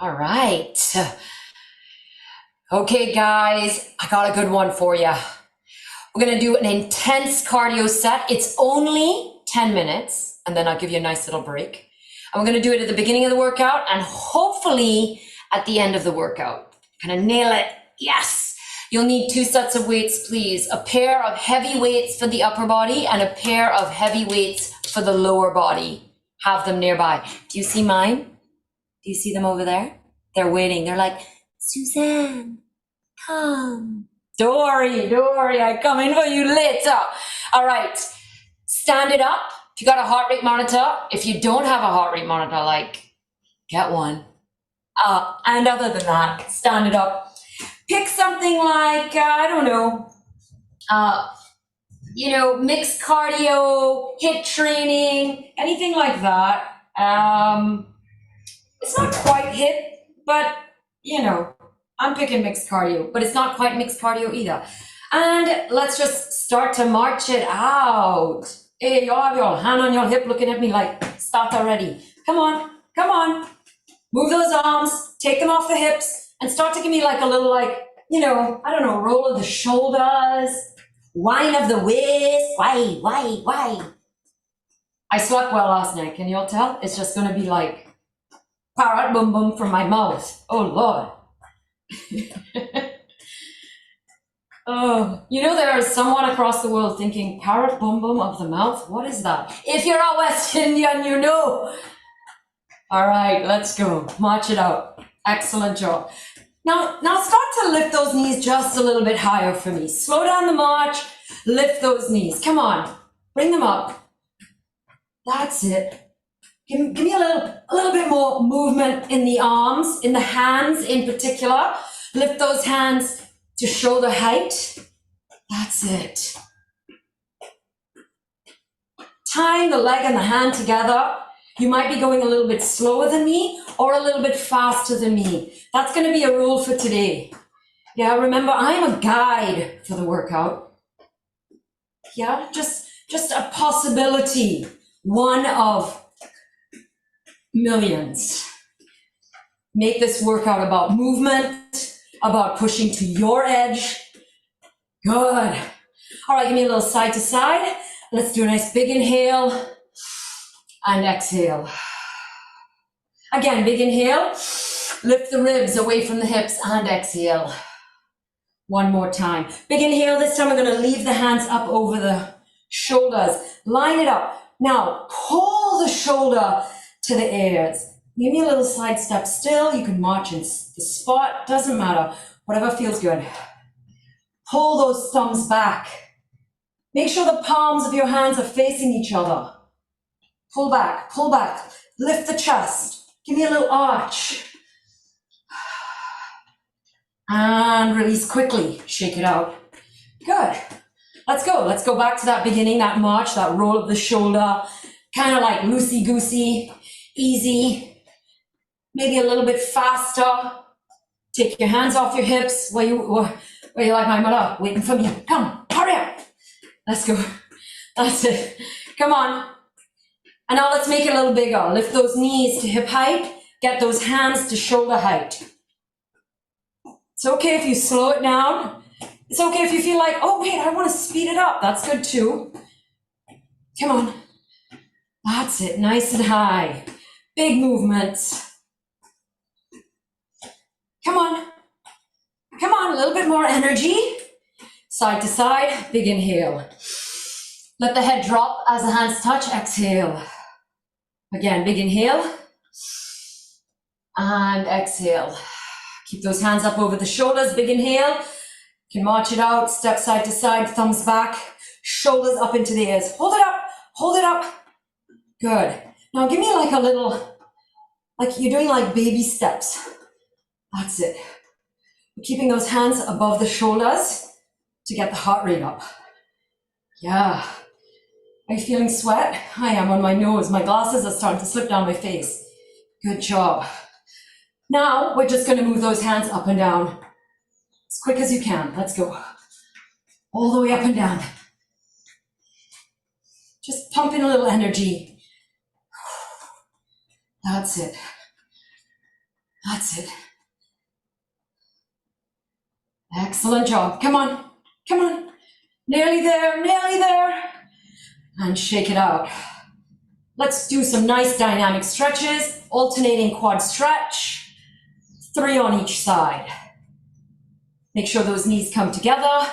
All right. Okay, guys, I got a good one for you. We're going to do an intense cardio set. It's only 10 minutes, and then I'll give you a nice little break. And we're going to do it at the beginning of the workout and hopefully at the end of the workout. Gonna nail it. Yes. You'll need 2 sets of weights, please. A pair of heavy weights for the upper body and a pair of heavy weights for the lower body. Have them nearby. Do you see mine? Do you see them over there? They're waiting. They're like, Suzanne, come. Dory, I come in for you later. All right, stand it up. If you got a heart rate monitor, if you don't have a heart rate monitor, like, get one. And other than that, stand it up. Pick something like, I don't know, mixed cardio, HIIT training, anything like that. It's not quite HIIT, but, I'm picking mixed cardio, but it's not quite mixed cardio either. And let's just start to march it out. Hey, y'all have your hand on your hip looking at me like, start already. Come on. Move those arms, take them off the hips, and start to give me like a little roll of the shoulders, whine of the waist. Why? I slept well last night, can you all tell? It's just gonna be like parrot boom boom from my mouth. Oh, Lord. Oh, there is someone across the world thinking, parrot boom boom of the mouth? What is that? If you're a West Indian, you know. All right, let's go. March it out. Excellent job. Now start to lift those knees just a little bit higher for me. Slow down the march. Lift those knees. Come on. Bring them up. That's it. Give me a little bit more movement in the arms, in the hands in particular. Lift those hands to shoulder height. That's it. Tying the leg and the hand together. You might be going a little bit slower than me or a little bit faster than me. That's going to be a rule for today. Yeah, remember, I'm a guide for the workout. Yeah, just a possibility. One of millions. Make this workout about movement, about pushing to your edge. Good. All right, give me a little side to side. Let's do a nice big inhale and exhale. Again, big inhale. Lift the ribs away from the hips and exhale. One more time. Big inhale. This time we're going to leave the hands up over the shoulders. Line it up. Now, pull the shoulder to the ears. Give me a little side step still. You can march in the spot. Doesn't matter. Whatever feels good. Pull those thumbs back. Make sure the palms of your hands are facing each other. Pull back. Lift the chest. Give me a little arch. And release quickly. Shake it out. Good. Let's go. Let's go back to that beginning, that march, that roll of the shoulder. Kind of like loosey-goosey, easy. Maybe a little bit faster. Take your hands off your hips. Where you like my mother? Waiting for me. Come, hurry up. Let's go. That's it. Come on. And now let's make it a little bigger. Lift those knees to hip height. Get those hands to shoulder height. It's okay if you slow it down. It's okay if you feel like, oh wait, I want to speed it up. That's good too. Come on. That's it. Nice and high. Big movements. Come on. A little bit more energy. Side to side. Big inhale. Let the head drop as the hands touch. Exhale. Again, big inhale. And exhale. Keep those hands up over the shoulders. Big inhale. You can march it out. Step side to side. Thumbs back. Shoulders up into the ears. Hold it up. Good. Now give me like a little, like you're doing like baby steps. That's it. Keeping those hands above the shoulders to get the heart rate up. Yeah. Are you feeling sweat? I am on my nose. My glasses are starting to slip down my face. Good job. Now we're just going to move those hands up and down as quick as you can. Let's go. All the way up and down. Just pump in a little energy. That's it. That's it. Excellent job. Come on, come on. Nearly there, nearly there. And shake it out. Let's do some nice dynamic stretches, alternating quad stretch, 3 on each side. Make sure those knees come together.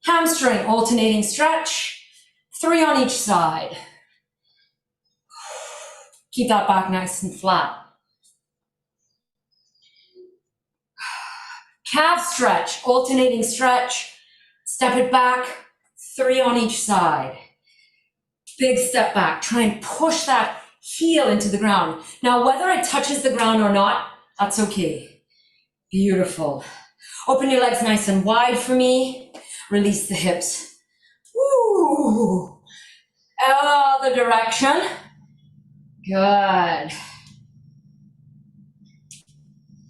Hamstring, alternating stretch, 3 on each side. Keep that back nice and flat. Calf stretch, alternating stretch, step it back, 3 on each side. Big step back, try and push that heel into the ground. Now, whether it touches the ground or not, that's okay. Beautiful. Open your legs nice and wide for me. Release the hips. Woo! Other direction. Good.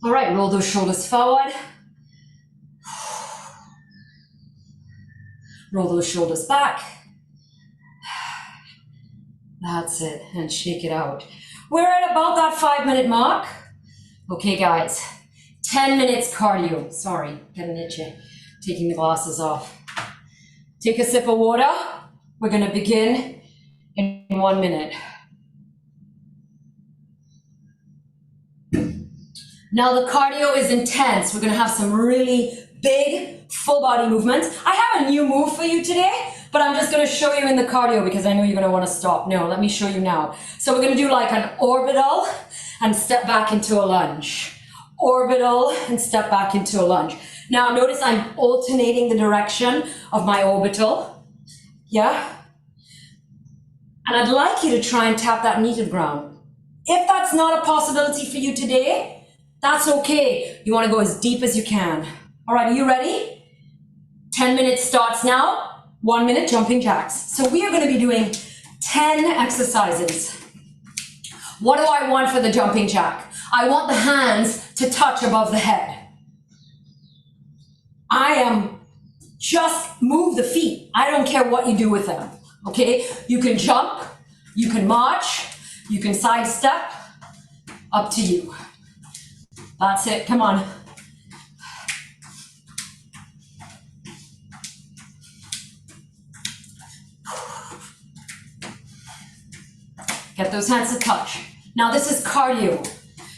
All right, roll those shoulders forward. Roll those shoulders back. That's it, and shake it out. We're at about that 5-minute mark. Okay, guys, 10 minutes cardio. Sorry, getting itchy. Taking the glasses off. Take a sip of water. We're gonna begin in 1 minute. Now the cardio is intense. We're gonna have some really big full body movements. I have a new move for you today, but I'm just gonna show you in the cardio because I know you're gonna wanna stop. No, let me show you now. So we're gonna do like an orbital and step back into a lunge. Orbital and step back into a lunge. Now notice I'm alternating the direction of my orbital. Yeah? And I'd like you to try and tap that knee to the ground. If that's not a possibility for you today, that's okay. You want to go as deep as you can. All right, are you ready? 10 minutes starts now. 1 minute jumping jacks. So we are going to be doing 10 exercises. What do I want for the jumping jack? I want the hands to touch above the head. Just move the feet. I don't care what you do with them. Okay? You can jump, you can march, you can sidestep. Up to you. That's it, come on. Get those hands to touch. Now this is cardio.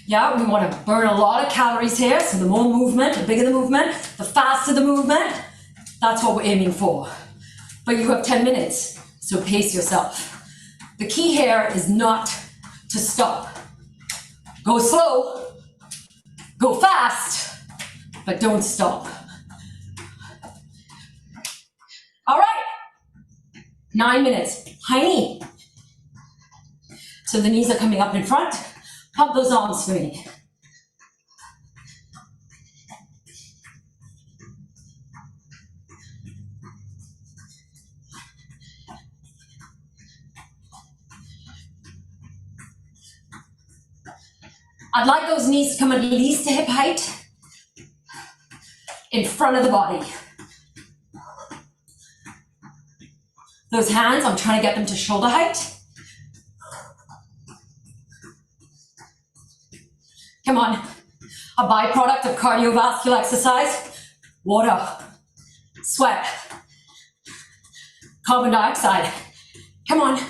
Yeah, we want to burn a lot of calories here, so the more movement, the bigger the movement, the faster the movement, that's what we're aiming for. But you have 10 minutes, so pace yourself. The key here is not to stop. Go slow, go fast, but don't stop. All right, 9 minutes, high knee. So the knees are coming up in front. Pump those arms for me. I'd like those knees to come at least to hip height in front of the body. Those hands, I'm trying to get them to shoulder height. Come on, a byproduct of cardiovascular exercise, water, sweat, carbon dioxide, come on.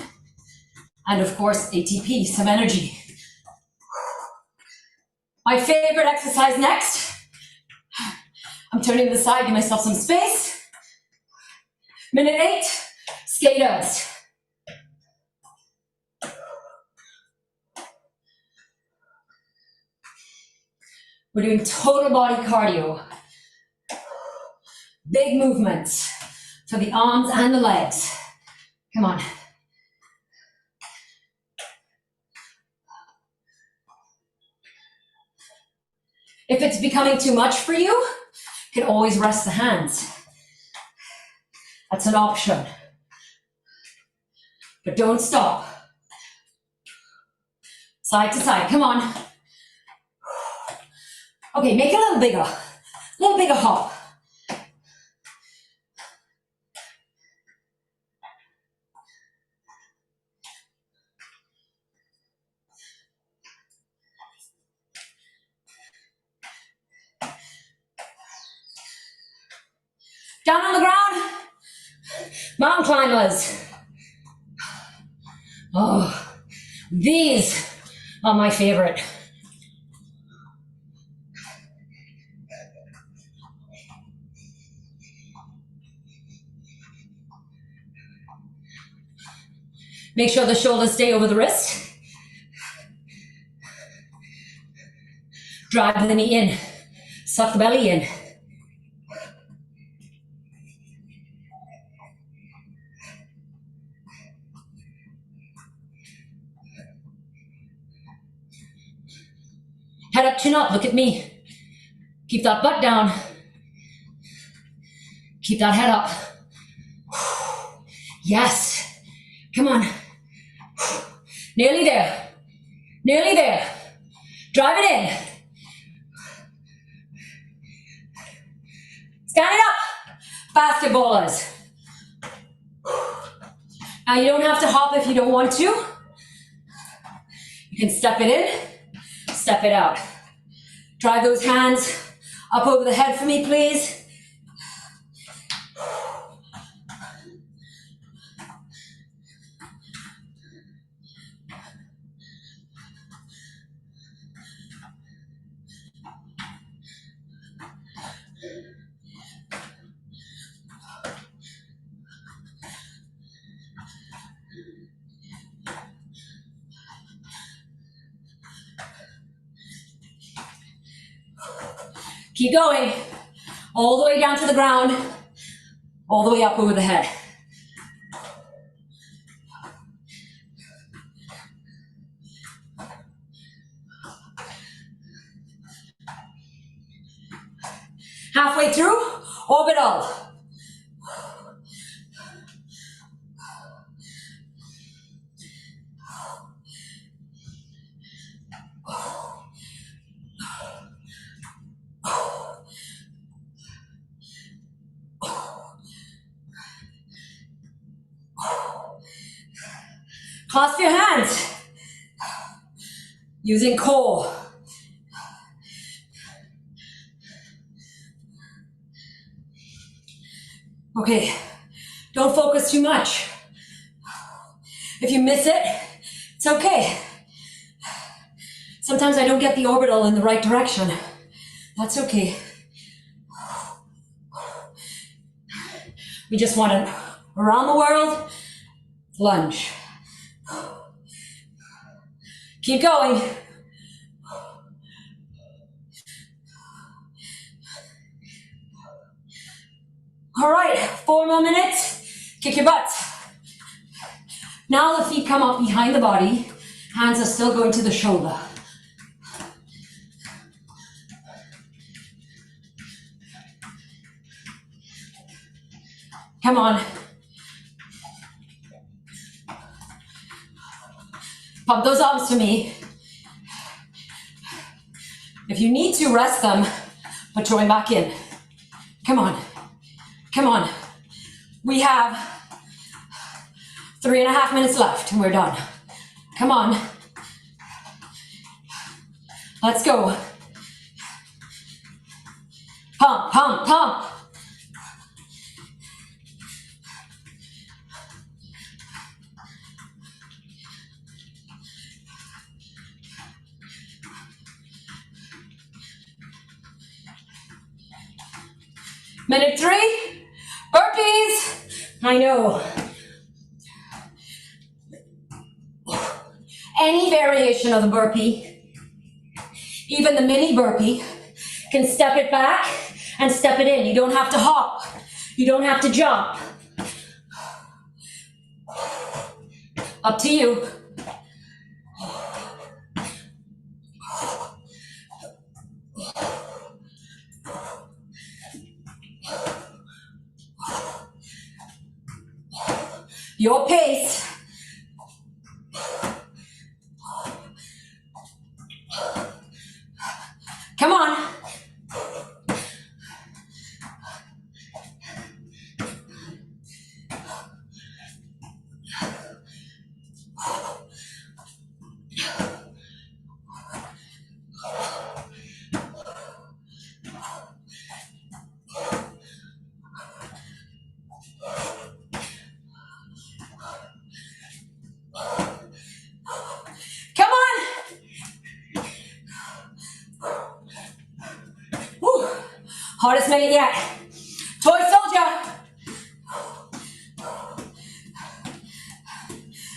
And of course, ATP, some energy. My favorite exercise next. I'm turning to the side, give myself some space. Minute 8, skaters. We're doing total body cardio. Big movements for the arms and the legs. Come on. If it's becoming too much for you, you can always rest the hands. That's an option. But don't stop. Side to side, come on. Okay, make it a little bigger hop. climbers. Oh, these are my favorite. Make sure the shoulders stay over the wrist. Drive the knee in. Suck the belly in. Head up, chin up, look at me. Keep that butt down. Keep that head up. Yes. Come on. Nearly there. Nearly there. Drive it in. Stand it up. Basketballers. Now you don't have to hop if you don't want to. You can step it in, step it out. Drive those hands up over the head for me, please. Keep going, all the way down to the ground, all the way up over the head. Halfway through, orbital. Clasp your hands, using core. Okay, don't focus too much. If you miss it, it's okay. Sometimes I don't get the orbital in the right direction. That's okay. We just want to, around the world, lunge. Keep going. All right, 4 more minutes. Kick your butt. Now the feet come up behind the body. Hands are still going to the shoulder. Come on. Pump those arms for me. If you need to, rest them, but join back in. Come on. Come on. We have 3.5 minutes left and we're done. Come on. Let's go. Pump, pump, pump. Minute 3, burpees. I know. Any variation of the burpee, even the mini burpee, can step it back and step it in. You don't have to hop. You don't have to jump. Up to you. Your pace. Come on. Hardest minute yet. Toy soldier.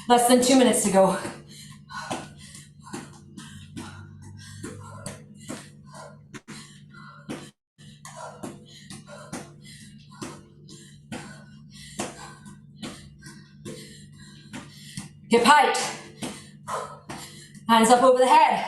Less than 2 minutes to go. Hip height. Hands up over the head.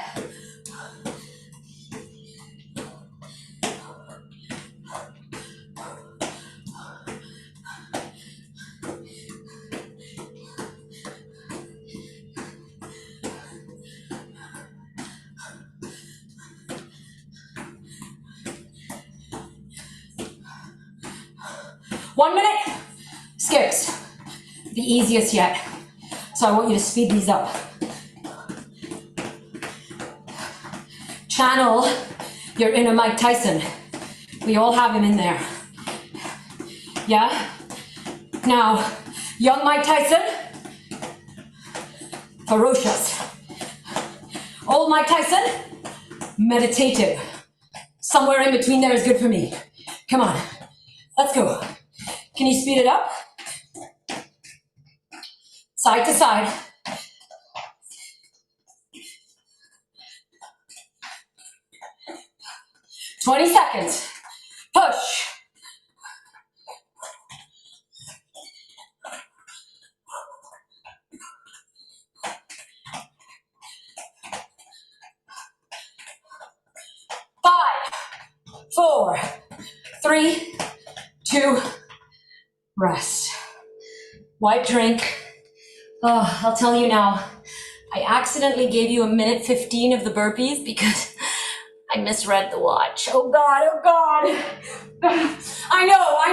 One minute. Skips. The easiest yet. So I want you to speed these up. Channel your inner Mike Tyson. We all have him in there. Yeah? Now, young Mike Tyson, ferocious. Old Mike Tyson, meditative. Somewhere in between there is good for me. Come on, let's go. Can you speed it up? Side to side. "20 seconds. Push. Five, 4, 3, 2, rest. White drink. Oh, I'll tell you now, I accidentally gave you 1:15 of the burpees because I misread the watch. Oh God, oh God. I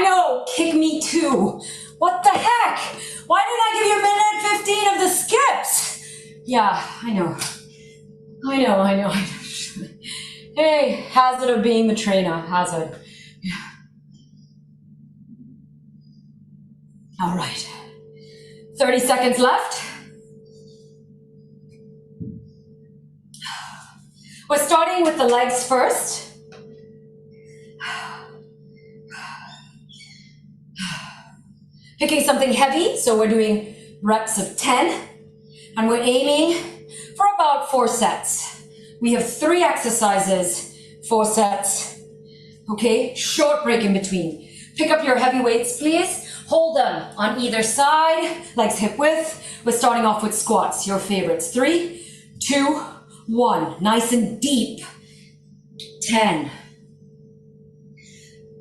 know, kick me too. What the heck? Why did I give you 1:15 of the skips? Yeah, I know. Hey, hazard of being the trainer, hazard. Yeah. All right, 30 seconds left. We're starting with the legs first. Picking something heavy, so we're doing reps of 10, and we're aiming for about 4 sets. We have 3 exercises, 4 sets, okay? Short break in between. Pick up your heavy weights, please. Hold them on either side, legs hip width. We're starting off with squats, your favorites. 3, 2, 1. Nice and deep. 10,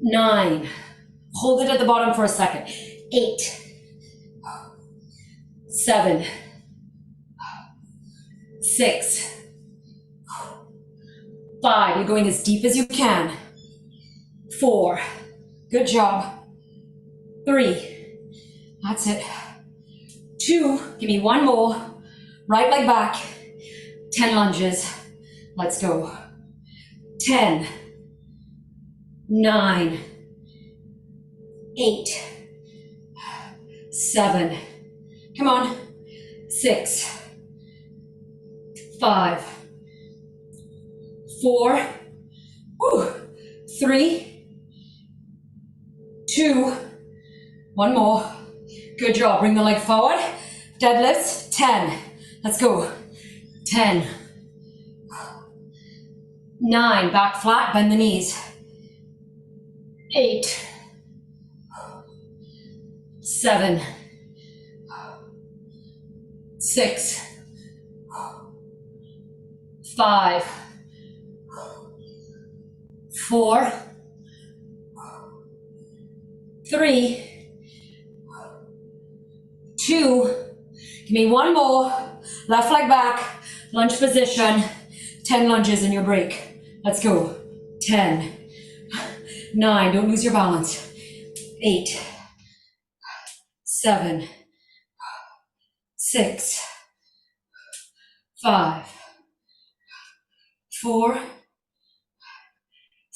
9. Hold it at the bottom for a second. 8, 7, 6, 5. You're going as deep as you can. 4. Good job. 3. That's it. 2. Give me one more. Right leg back. 10 lunges. Let's go. 10, 9, 8, 7. Come on. 6, 5, 4, 3, 2, one more. Good job. Bring the leg forward. Deadlifts. 10. Let's go. 10, 9. Back flat. Bend the knees. 8, 7, 6, 5, 4, 3, 2. Give me one more. Left leg back. Lunge position. 10 lunges in your break. Let's go. 10, 9. Don't lose your balance. 8, 7, 6, 5, 4,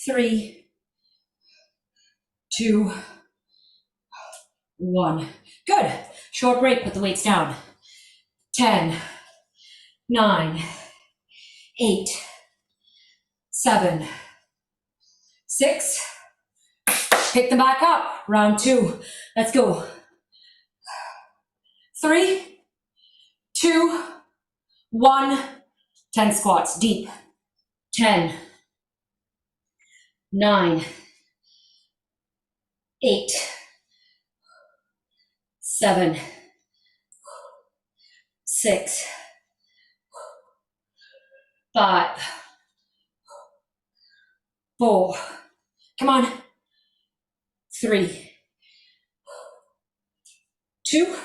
3, 2, 1. Good. Short break, put the weights down. 10, 9, 8, 7, 6, Pick them back up. Round 2. Let's go. 3, 2, 1. 10 squats, deep. 10, 9, 8, 7, 6, 5, 4. Come on. 3, 2,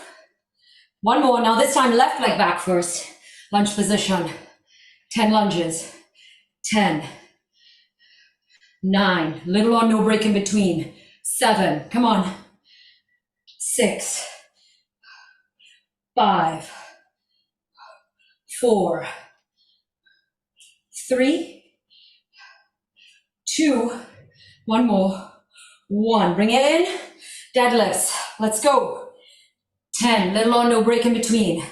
1 more. Now this time left leg back first. Lunge position. 10 lunges. 10, 9, little or no break in between. 7, come on. 6, 5, 4, 3, 2, 1 more. 1, bring it in. Deadlifts, let's go. 10, little or no break in between.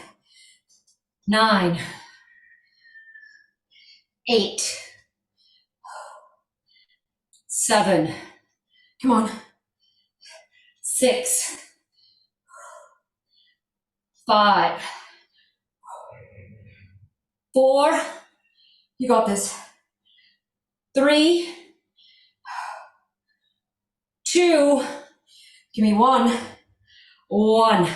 9, 8, 7, come on. 6, 5, 4, you got this. 3, 2, give me 1, 1.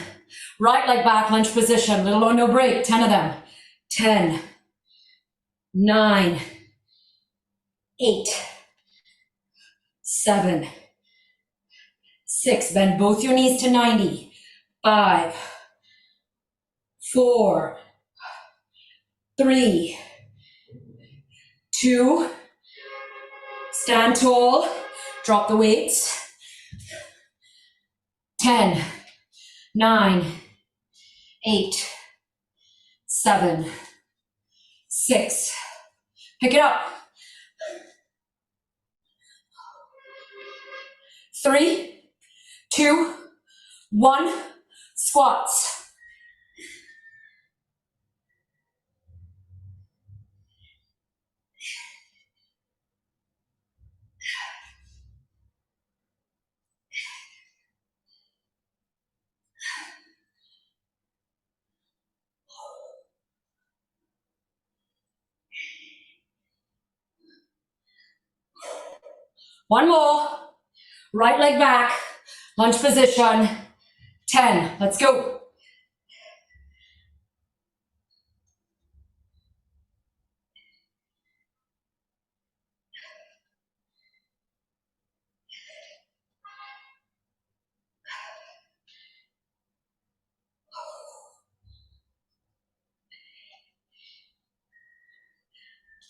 Right leg back, lunge position, little or no break, 10 of them. 10, 9, 8, 7, 6, bend both your knees to 90. 5, 4, 3, 2, stand tall, drop the weights. 10, 9, 8, 7, 6, pick it up. 3, 2, 1, squats. One more. Right leg back, lunge position. 10, let's go.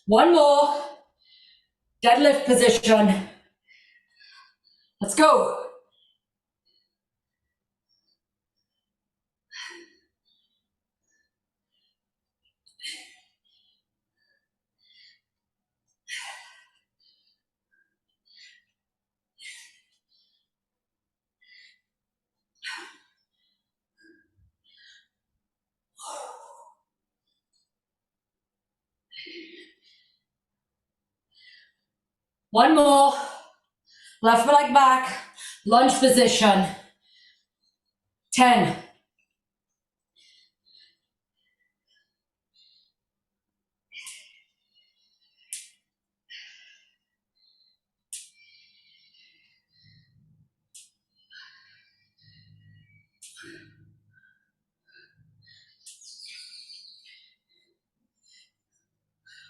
One more. Deadlift position. Let's go. One more. Left leg back, lunge position. 10.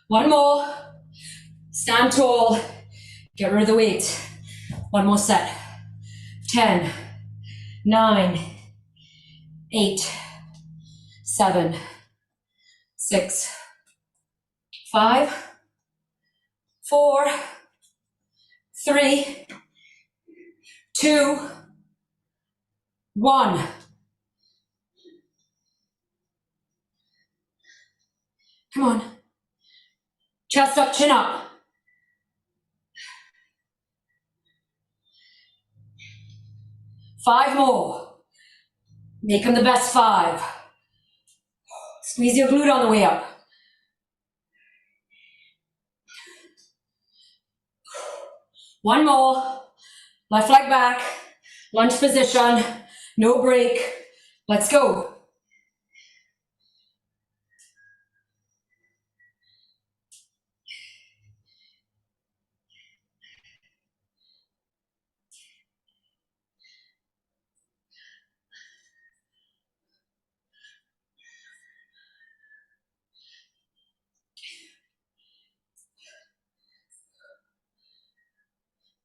One more. Stand tall. Get rid of the weight. One more set. 10, 9, 8, 7, 6, 5, 4, 3, 2, 1. Come on. Chest up, chin up. 5 more. Make them the best 5. Squeeze your glute on the way up. One more. Left leg back, lunge position, no break. Let's go.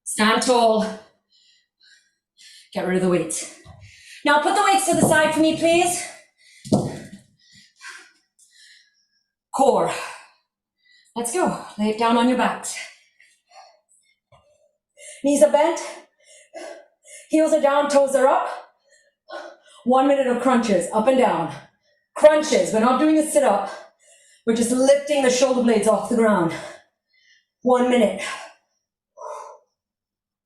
Stand tall. Get rid of the weights. Now put the weights to the side for me, please. Core. Let's go. Lay it down on your backs. Knees are bent. Heels are down, toes are up. 1 minute of crunches, up and down. Crunches, we're not doing a sit-up. We're just lifting the shoulder blades off the ground. 1 minute.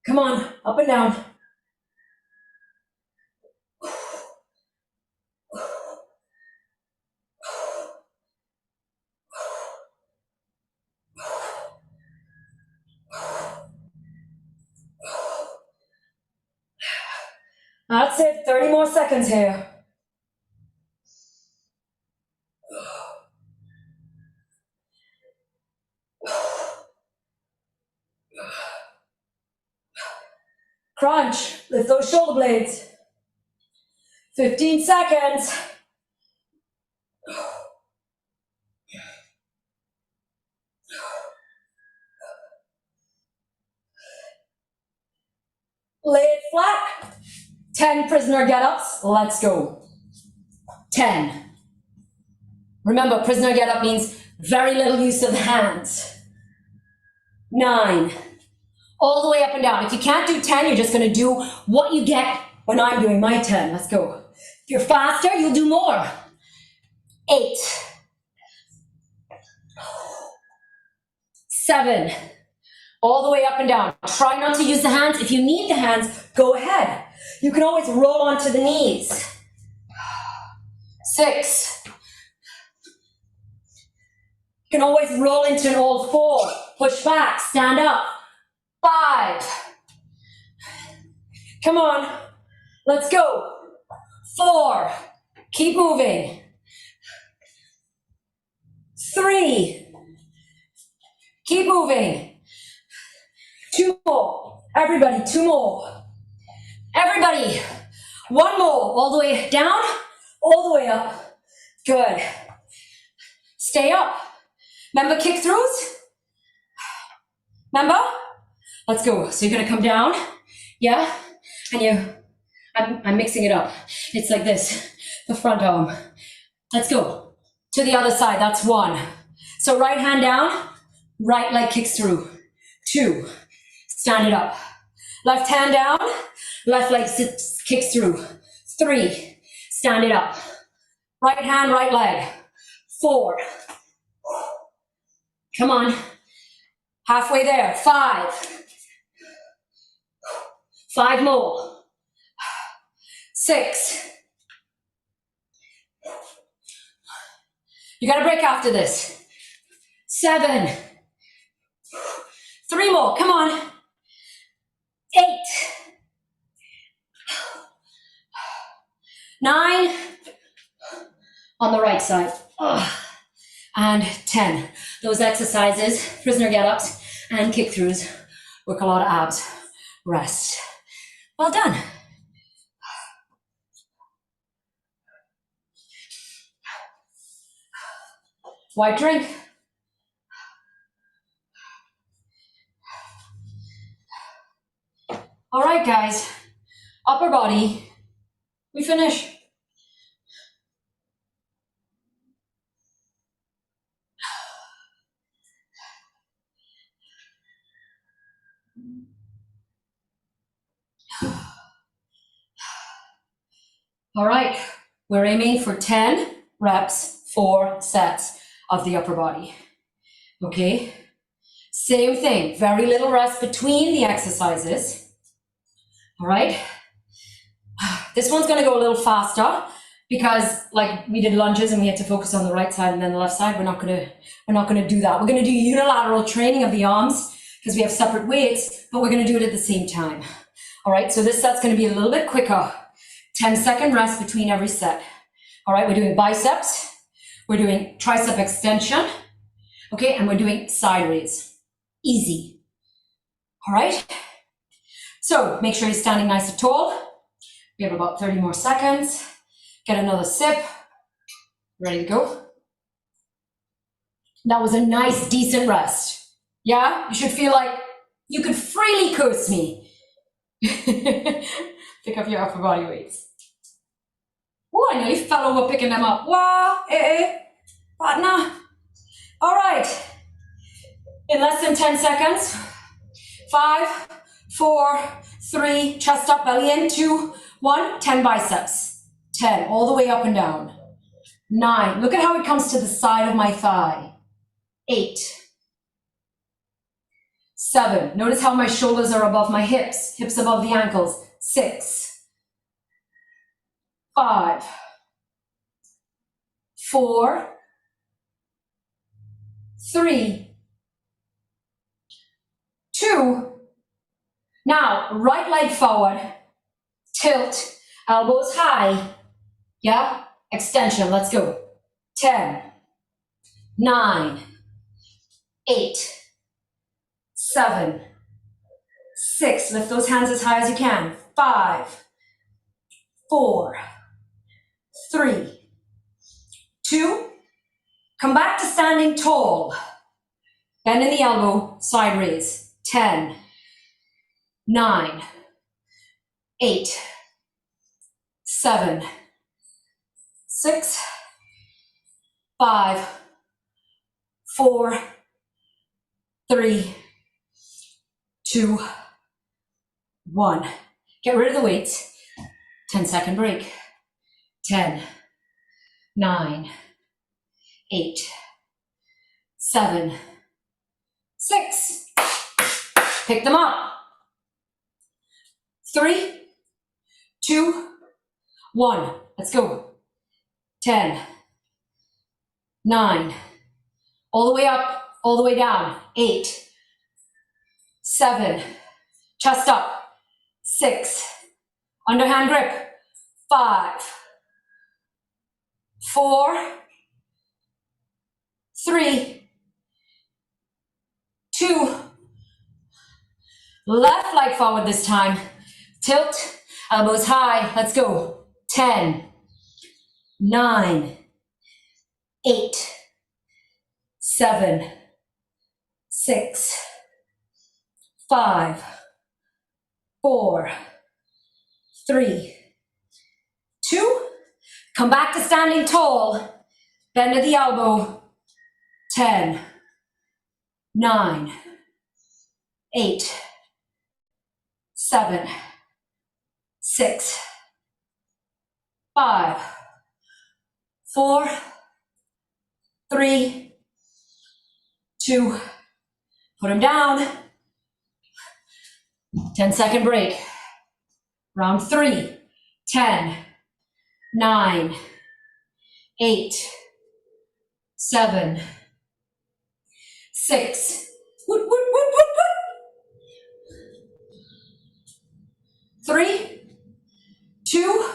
Come on, up and down. That's it, 30 more seconds here. Crunch, lift those shoulder blades. 15 seconds. Lay it flat. 10 prisoner get-ups, let's go. 10. Remember, prisoner get-up means very little use of the hands. 9. All the way up and down. If you can't do 10, you're just gonna do what you get when I'm doing my 10. Let's go. If you're faster, you'll do more. 8. 7. All the way up and down. Try not to use the hands. If you need the hands, go ahead. You can always roll onto the knees. 6. You can always roll into an all four. Push back, stand up. 5. Come on, let's go. 4. Keep moving. 3. Keep moving. 2 more. Everybody, 2 more. Everybody, 1 more. All the way down, all the way up. Good. Stay up. Remember kick-throughs? Remember? Let's go. So you're gonna come down, yeah? And I'm mixing it up. It's like this, the front arm. Let's go. To the other side, that's 1. So right hand down, right leg kicks through. 2, stand it up. Left hand down, left leg kicks through. 3, stand it up. Right hand, right leg. 4. Come on. Halfway there. 5. 5 more. 6. You gotta break after this. 7. 3 more. Come on. 8. 9. On the right side. And 10. Those exercises, prisoner get-ups and kick-throughs, work a lot of abs. Rest. Well done. White drink. All right, guys. Upper body. We finish. All right, we're aiming for 10 reps, 4 sets of the upper body. Okay, same thing, very little rest between the exercises. All right, this one's gonna go a little faster because like we did lunges and we had to focus on the right side and then the left side. We're not gonna do that. We're gonna do unilateral training of the arms because we have separate weights, but we're gonna do it at the same time. All right, so this set's gonna be a little bit quicker. 10-second rest between every set. All right, we're doing biceps, we're doing tricep extension, okay, and we're doing side raise. Easy. All right, so make sure you're standing nice and tall. We have about 30 more seconds. Get another sip. Ready to go? That was a nice, decent rest. Yeah, you should feel like you could freely curse me. Pick up your upper body weights. Oh, I nearly fell over picking them up. Wow, partner. All right, in less than 10 seconds. 5, 4, 3, chest up, belly in, 2, 1, 10 biceps. 10, all the way up and down. 9, look at how it comes to the side of my thigh. 8, 7, notice how my shoulders are above my hips, hips above the ankles. 6, 5, 4, 3, 2. Now, right leg forward, tilt, elbows high. Yeah, extension, let's go. 10, 9, 8, 7, 6, lift those hands as high as you can. 5, 4, 3, 2, come back to standing tall. Bend in the elbow, side raise. 10, 9, 8, 7, 6, 5, 4, 3, 2, 1. Get rid of the weights. 10-second break. 10, 9, 8, 7, 6. Pick them up. 3, 2, 1. Let's go. 10, 9, all the way up, all the way down. 8, 7, chest up. 6, underhand grip. 5, 4, 3, 2, left leg forward this time. Tilt, elbows high. Let's go. 10, 9, 8, 7, 6, 5, 4, 3, 2. Come back to standing tall. Bend at the elbow. 10, 9, 8, 7, 6, 5, 4, 3, 2. Put them down. 10-second break. Round 3. 10, 9, 8, 7, 6. 3, 2,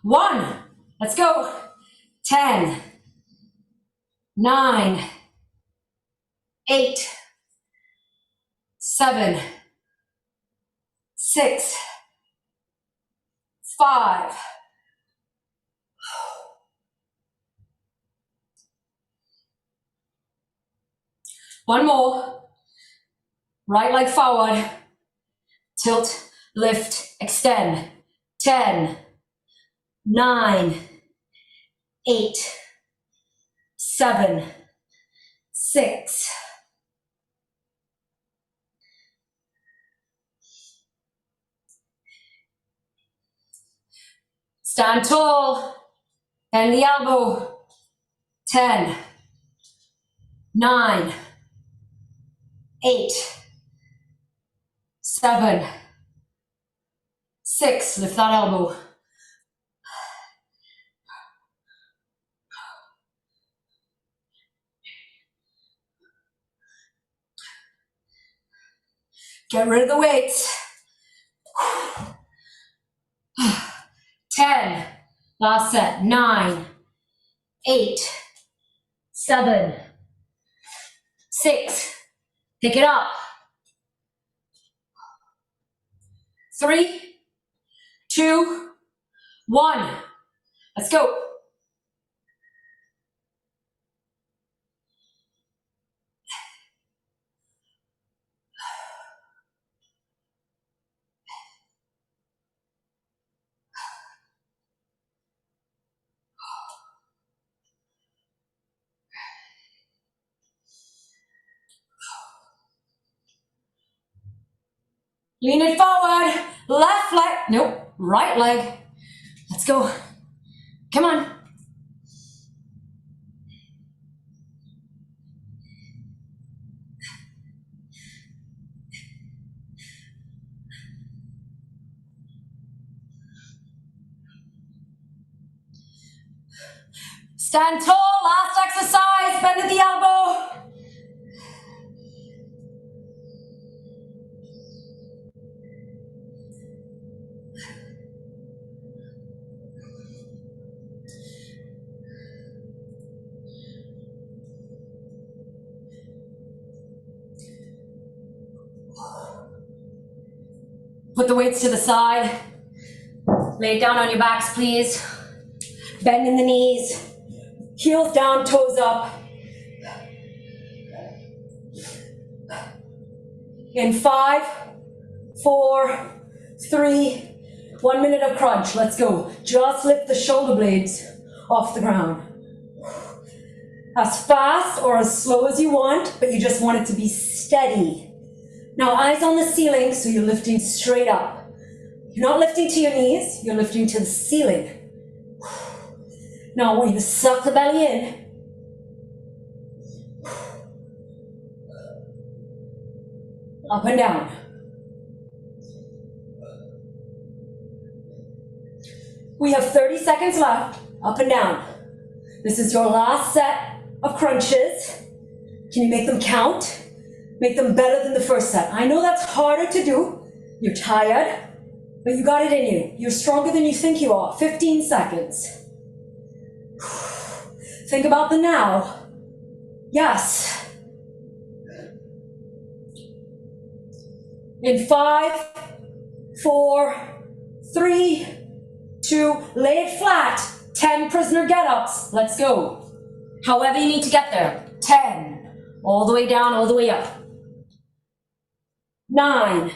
1. Let's go. 10, 9, 8, 7, 6, 5. One more. Right leg forward. Tilt, lift, extend. 10, 9, 8, 7, 6. Stand tall. Bend the elbow. 10, 9, 8, 7, 6. Lift that elbow. Get rid of the weights. Last set. 9, 8, 7, 6. Pick it up. 3, 2, 1. Let's go. Lean it forward. Left leg. Nope. Right leg. Let's go. Come on. Stand tall. Last exercise. Bend at the elbow. Put the weights to the side. Lay it down on your backs, please. Bend in the knees. Heels down, toes up. In 5, 4, 3, 1 minute of crunch. Let's go. Just lift the shoulder blades off the ground. As fast or as slow as you want, but you just want it to be steady. Now, eyes on the ceiling, so you're lifting straight up. You're not lifting to your knees, you're lifting to the ceiling. Now, I want you to suck the belly in. Up and down. We have 30 seconds left. Up and down. This is your last set of crunches. Can you make them count? Make them better than the first set. I know that's harder to do. You're tired, but you got it in you. You're stronger than you think you are. 15 seconds. Think about the now. Yes. In 5, 4, 3, 2, lay it flat. 10 prisoner get-ups. Let's go. However you need to get there. 10. All the way down, all the way up. 9.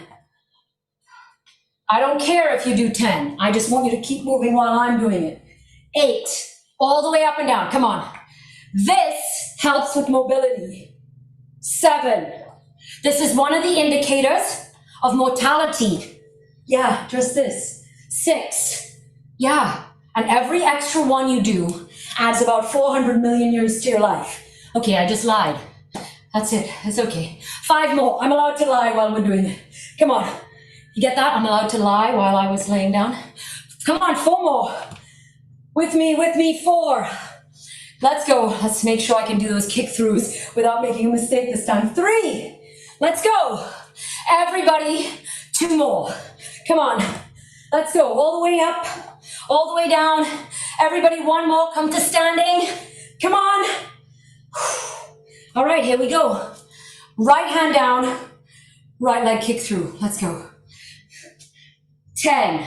I don't care if you do 10. I just want you to keep moving while I'm doing it. 8. All the way up and down. Come on. This helps with mobility. 7. This is one of the indicators of mortality. Yeah, just this. 6. Yeah. And every extra one you do adds about 400 million years to your life. Okay, I just lied. That's it. It's okay. 5 more. I'm allowed to lie while we're doing it. Come on. You get that? I'm allowed to lie while I was laying down. Come on, 4 more. With me, 4. Let's go. Let's make sure I can do those kick throughs without making a mistake this time. 3. Let's go. Everybody, 2 more. Come on. Let's go. All the way up, all the way down. Everybody, 1 more. Come to standing. Come on. All right, here we go. Right hand down, right leg kick through. Let's go. 10.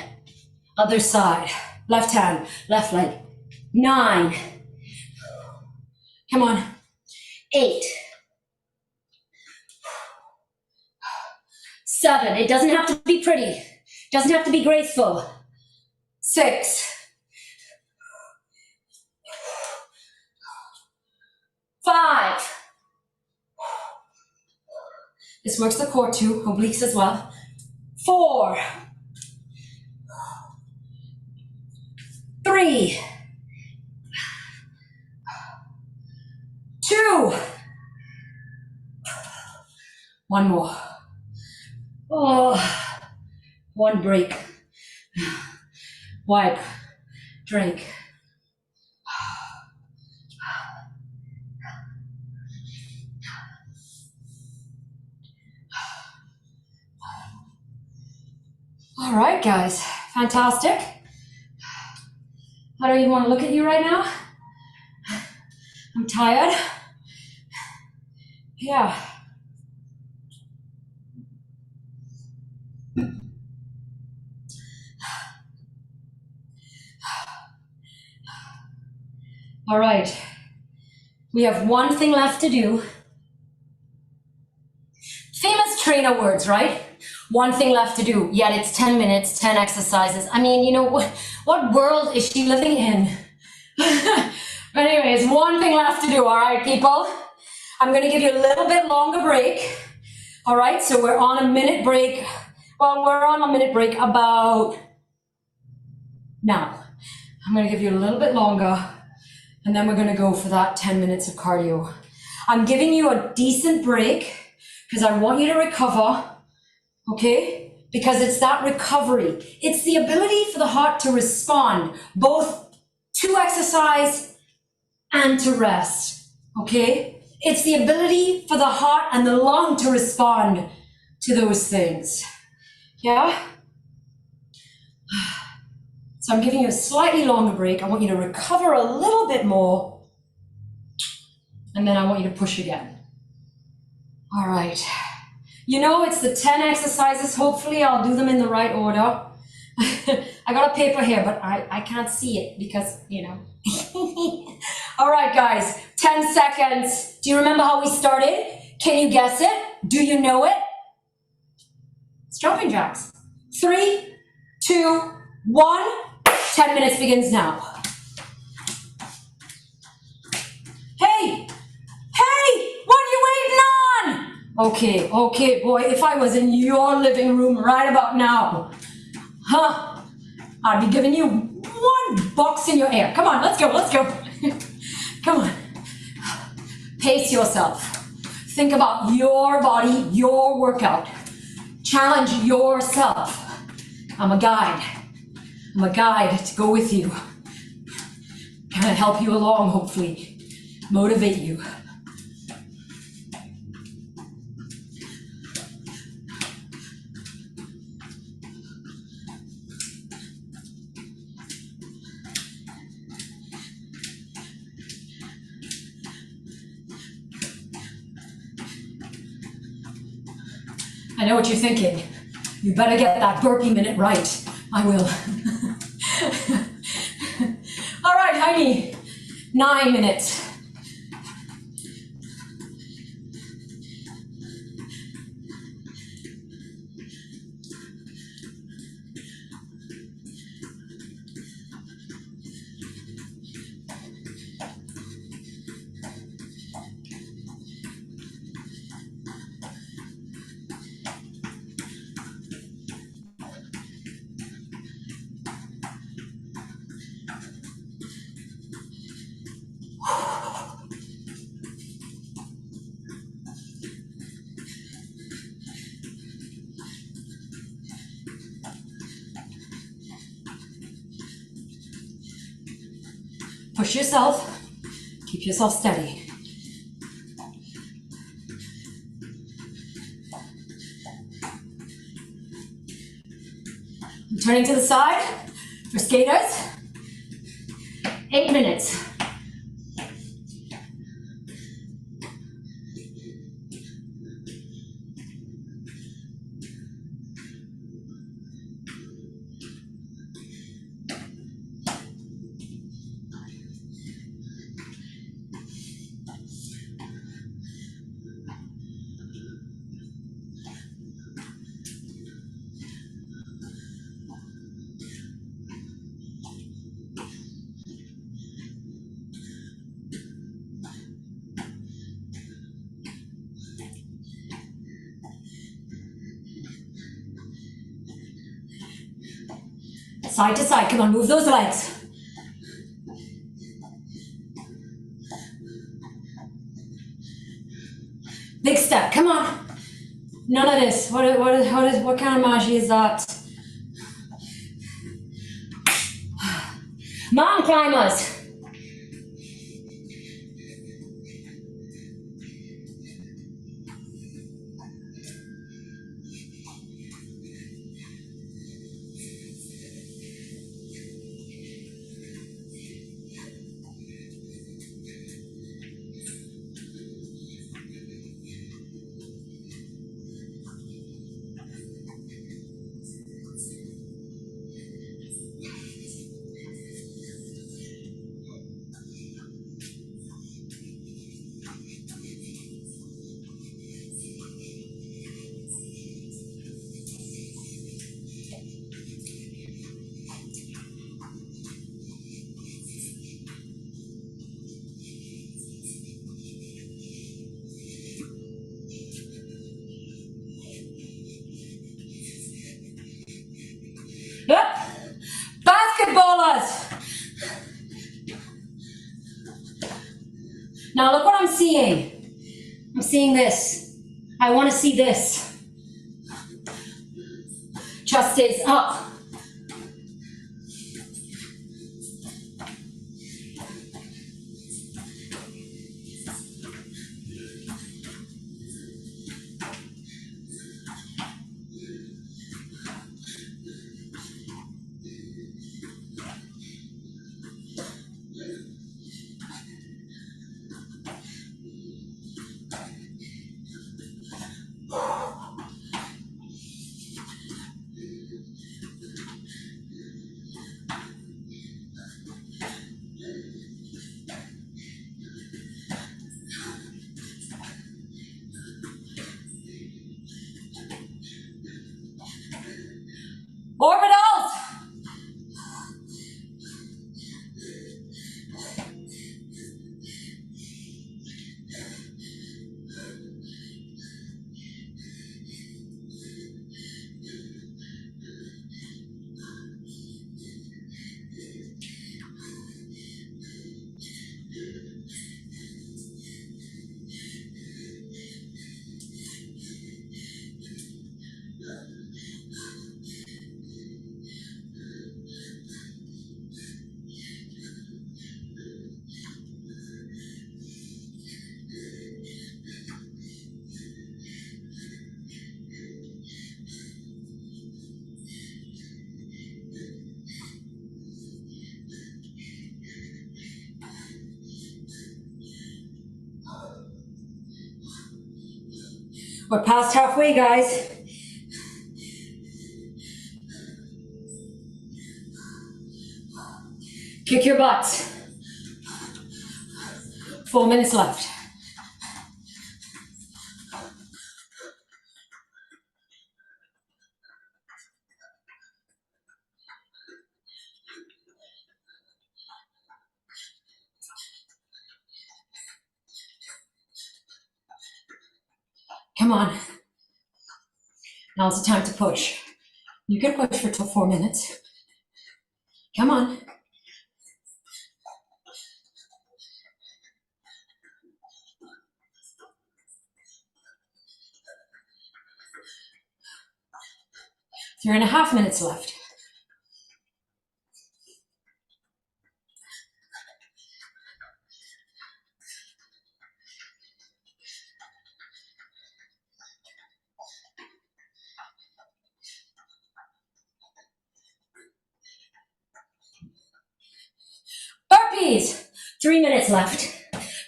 Other side. Left hand, left leg. 9. Come on. 8. 7. It doesn't have to be pretty. It doesn't have to be graceful. 6. 5. This works the core too, obliques as well. 4. 3. 2. 1 more. Oh, 1 break. Wipe. Drink. All right, guys. Fantastic. I don't even want to look at you right now. I'm tired. Yeah. All right. We have one thing left to do. Famous trainer words, right? One thing left to do, yet it's 10 minutes, 10 exercises. I mean, you know, what world is she living in? But anyways, one thing left to do, all right, people? I'm gonna give you a little bit longer break. All right, so we're on a minute break. Well, we're on a minute break about now. I'm gonna give you a little bit longer, and then we're gonna go for that 10 minutes of cardio. I'm giving you a decent break because I want you to recover, okay? Because it's that recovery. It's the ability for the heart to respond both to exercise and to rest, okay? It's the ability for the heart and the lung to respond to those things, yeah? So I'm giving you a slightly longer break. I want you to recover a little bit more, and then I want you to push again. All right. You know, it's the 10 exercises. Hopefully I'll do them in the right order. I got a paper here, but I can't see it because, you know. All right, guys, 10 seconds. Do you remember how we started? Can you guess it? Do you know it? It's jumping jacks. 3, 2, 1. 10 minutes begins now. Hey, what are you waiting on? Okay, boy, if I was in your living room right about now, I'd be giving you $1 in your ear. Come on, let's go. Come on. Pace yourself. Think about your body, your workout. Challenge yourself. I'm a guide to go with you. Kind of help you along, hopefully. Motivate you. I know what you're thinking. You better get that burpee minute right. I will. All right, Heidi. 9 minutes. Push yourself. Keep yourself steady. Turning to the side for skaters. 8 minutes. Side to side, come on, move those legs. Big step, come on. None of this. What kind of magie is that? Mountain climbers. I'm seeing. I'm seeing this. I want to see this. Chest stays up. Orbitals. We're past halfway, guys. Kick your butts. 4 minutes left. Come on. Now's the time to push. You can push for 4 minutes. Come on. Three and a half minutes left. Burpees. 3 minutes left.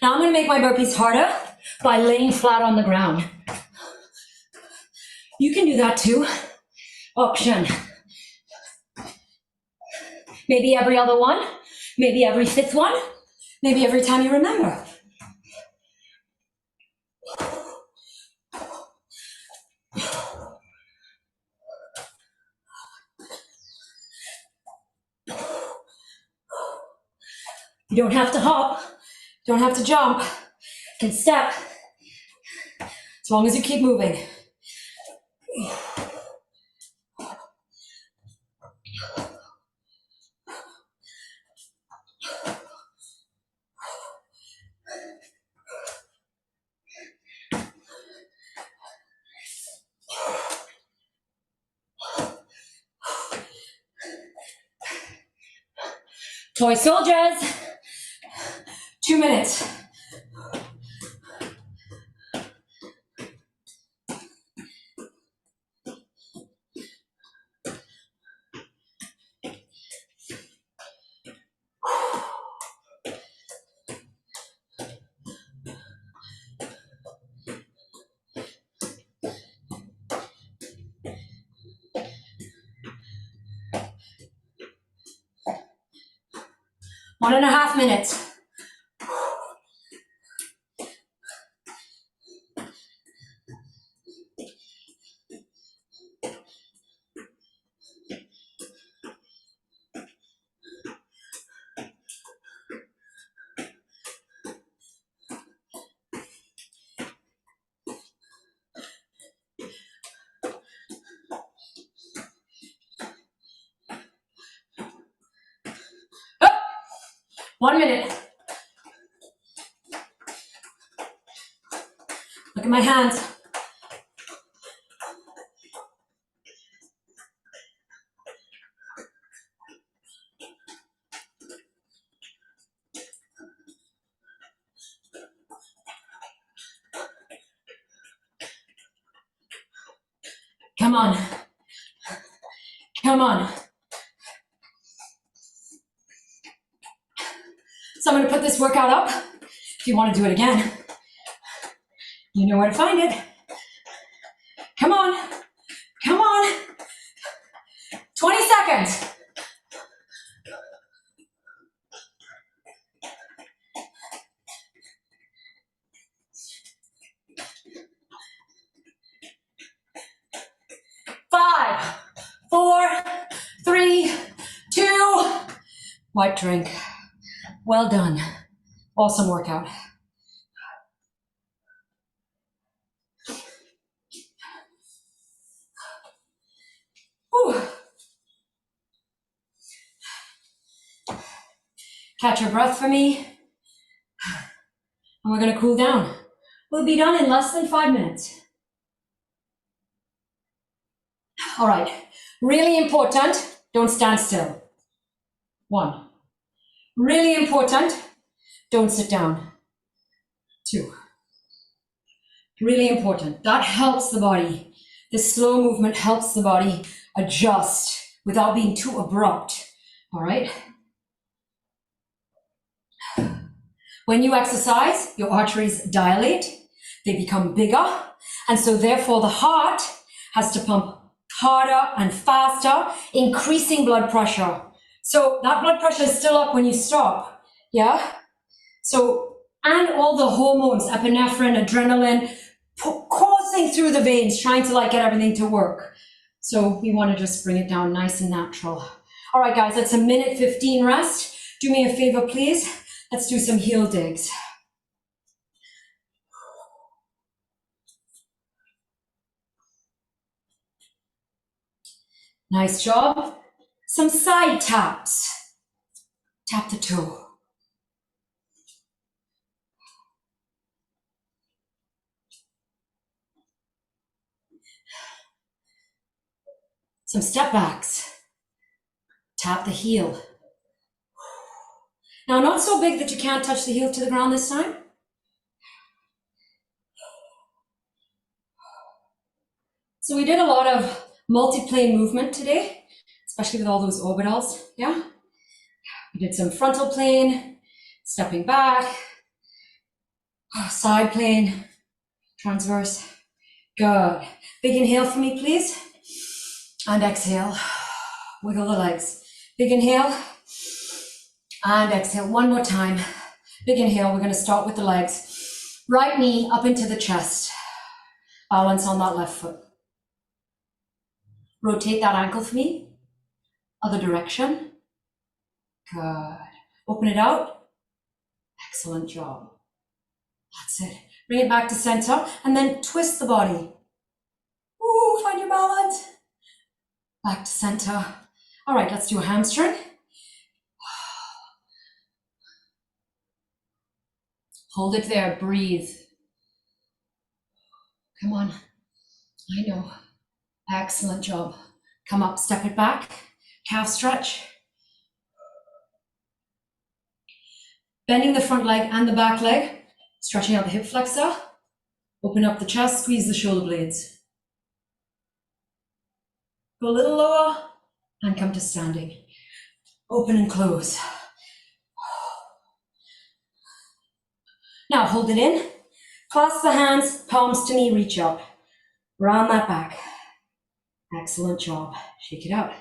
Now I'm going to make my burpees harder by laying flat on the ground. You can do that too. Option. Maybe every other one. Maybe every fifth one. Maybe every time you remember. You don't have to hop. You don't have to jump. You can step. As long as you keep moving. Toy soldiers. 2 minutes. One and a half minutes. Oh, 1 minute. Look at my hands. Come on. Come on. So I'm going to put this workout up. If you want to do it again, you know where to find it. Come on. Come on. 20 seconds. Five, four, three, two. White drink. Well done. Awesome workout. Whew. Catch your breath for me. And we're going to cool down. We'll be done in less than 5 minutes. All right. Really important, don't stand still. 1. Really important, don't sit down. 2. Really important. That helps the body. This slow movement helps the body adjust without being too abrupt. All right? When you exercise, your arteries dilate, they become bigger, and so therefore the heart has to pump harder and faster, increasing blood pressure. So that blood pressure is still up when you stop, yeah? So, and all the hormones, epinephrine, adrenaline, coursing through the veins, trying to like get everything to work. So we want to just bring it down nice and natural. All right, guys, that's a minute 15 rest. Do me a favor, please. Let's do some heel digs. Nice job. Some side taps. Tap the toe. Some step backs. Tap the heel. Now, not so big that you can't touch the heel to the ground this time. So we did a lot of multi-plane movement today, especially with all those orbitals, yeah? We did some frontal plane, stepping back, side plane, transverse. Good. Big inhale for me, please. And exhale. Wiggle the legs. Big inhale. And exhale. One more time. Big inhale. We're going to start with the legs. Right knee up into the chest. Balance on that left foot. Rotate that ankle for me. Other direction. Good. Open it out. Excellent job. That's it. Bring it back to center and then twist the body. Ooh, find your balance. Back to center. All right, let's do a hamstring. Hold it there, breathe. Come on. I know. Excellent job. Come up, step it back. Calf stretch. Bending the front leg and the back leg. Stretching out the hip flexor. Open up the chest, squeeze the shoulder blades. Go a little lower and come to standing. Open and close. Now hold it in. Clasp the hands, palms to knee, reach up. Round that back. Excellent job. Shake it out.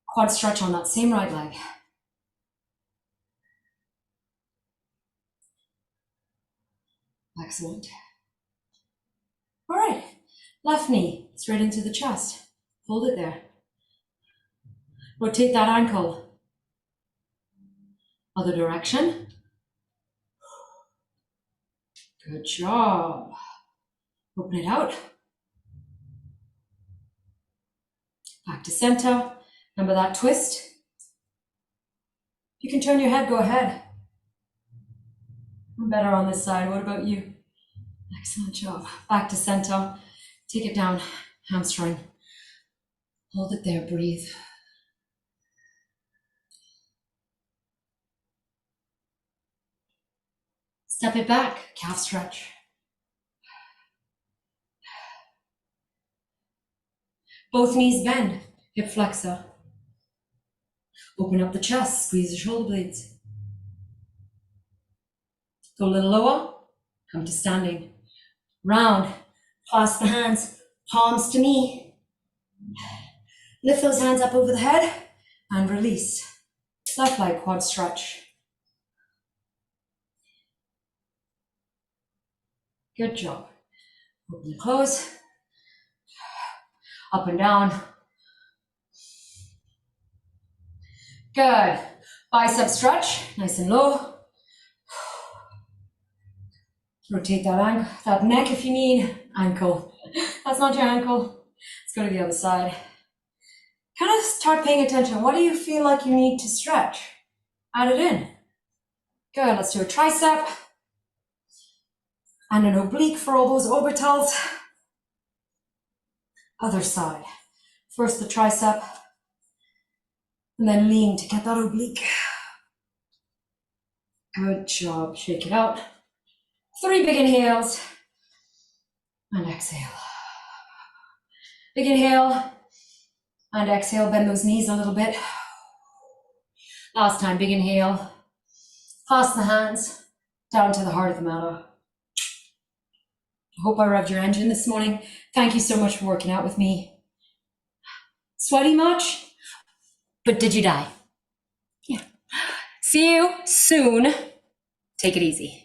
Quad stretch on that same right leg. Excellent. All right. Left knee straight into the chest. Hold it there. Rotate that ankle. Other direction. Good job. Open it out. Back to center. Remember that twist? If you can turn your head, go ahead. I'm better on this side. What about you? Excellent job. Back to center. Take it down, hamstring. Hold it there, breathe. Step it back, calf stretch. Both knees bend, hip flexor. Open up the chest, squeeze the shoulder blades. Go a little lower, come to standing. Round, clasp the hands, palms to knee. Lift those hands up over the head and release. Left leg quad stretch. Good job. Open and close. Up and down. Good. Bicep stretch, nice and low. Rotate that neck if you need. Ankle. That's not your ankle. Let's go to the other side. Kind of start paying attention. What do you feel like you need to stretch? Add it in. Good. Let's do a tricep and an oblique for all those orbitals. Other side. First the tricep and then lean to get that oblique. Good job. Shake it out. 3 big inhales and exhale. Big inhale and exhale. Bend those knees a little bit. Last time, big inhale. Clasp the hands down to the heart of the matter. I hope I revved your engine this morning. Thank you so much for working out with me. Sweaty much? But did you die? Yeah. See you soon. Take it easy.